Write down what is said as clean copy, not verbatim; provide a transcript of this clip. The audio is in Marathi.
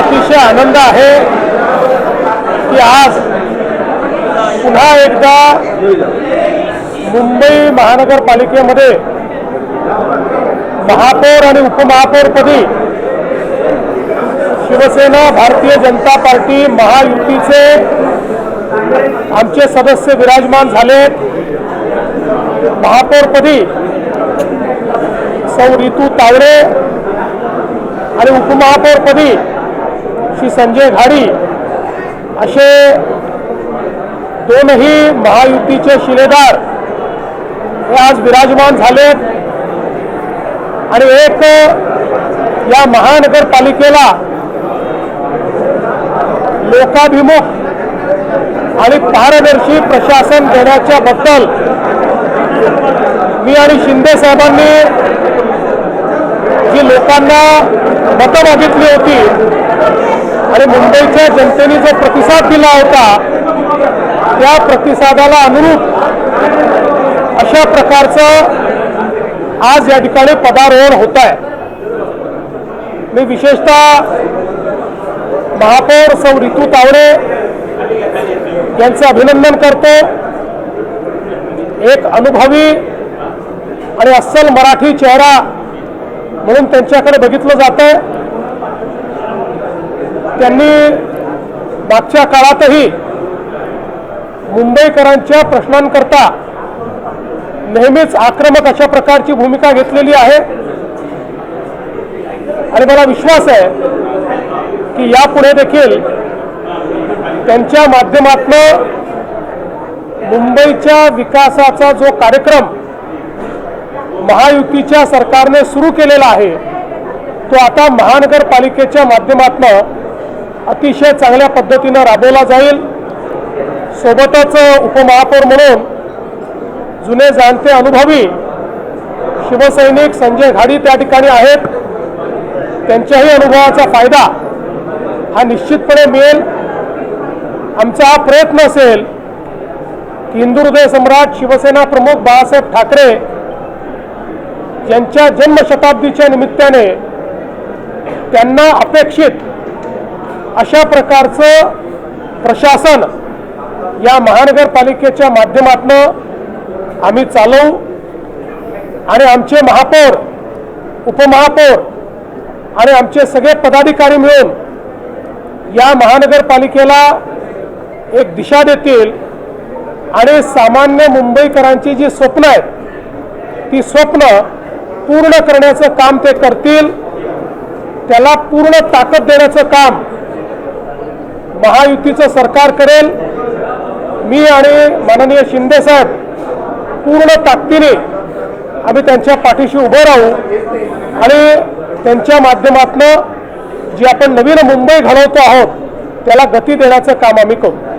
अतिशय आनंद आहे की आज पुन्हा एकदा मुंबई महानगरपालिकेमध्ये महापौर आणि उपमहापौरपदी शिवसेना भारतीय जनता पार्टी महायुतीचे आमचे सदस्य विराजमान झालेत। महापौरपदी सौ रितू तावडे आणि उपमहापौरपदी श्री संजय घाडी असे दोनही महायुतीचे शिलेदार हे आज विराजमान झालेत आणि एक या महानगरपालिकेला लोकाभिमुख आणि पारदर्शी प्रशासन देण्याच्या बद्दल मी आणि शिंदे साहेबांनी जी लोकांना मतं मागितली होती आणि मुंबईच्या जनतेने जो प्रतिसाद दिला होता त्या प्रतिसादाला अनुरूप अशा प्रकारचं आज या ठिकाणी पदारोहण होत आहे। मी विशेषतः महापौर सौ रितू तावडे यांचं अभिनंदन करतो। एक अनुभवी आणि अस्सल मराठी चेहरा म्हणून त्यांच्याकडे बघितलं जातंय। त्यांनी मागच्या काळातही मुंबईकरांच्या प्रश्नांकरता नेहमीच आक्रमक अशा प्रकारची भूमिका घेतलेली आहे आणि मला विश्वास आहे की यापुढे देखील त्यांच्या माध्यमातून मुंबईच्या विकासाचा जो कार्यक्रम महायुतीच्या सरकारने सुरू केलेला आहे तो आता महानगरपालिकेच्या माध्यमातून अतिशय चांगल्या पद्धतीने राबवला जाईल। सोबतच उपमहापौर म्हणून जुने जाणते अनुभवी शिवसैनिक संजय घाडी त्या ठिकाणी आहेत। त्यांच्याही अनुभवाचा फायदा हा निश्चितपणे मिळेल। आमचा हा प्रयत्न असेल की हिंदू हृदय सम्राट शिवसेना प्रमुख बाळासाहेब ठाकरे यांच्या जन्मशताब्दीच्या निमित्ताने त्यांना अपेक्षित अशा प्रकारचं प्रशासन या महानगरपालिकेच्या माध्यमातून आम्ही चालवू आणि आमचे महापौर उपमहापौर आणि आमचे सगळे पदाधिकारी मिळून या महानगरपालिकेला एक दिशा देतील आणि सामान्य मुंबईकरांची जी स्वप्न आहेत ती स्वप्न पूर्ण करण्याचं काम ते करतील। त्याला पूर्ण ताकद देण्याचं काम महायुतीचं सरकार करेल। मी आणि माननीय शिंदे साहेब पूर्ण ताकदीने आम्ही त्यांच्या पाठीशी उभे राहू आणि त्यांच्या माध्यमातून जी आपण नवीन मुंबई घडवतो आहोत त्याला गती देण्याचं काम आम्ही करू।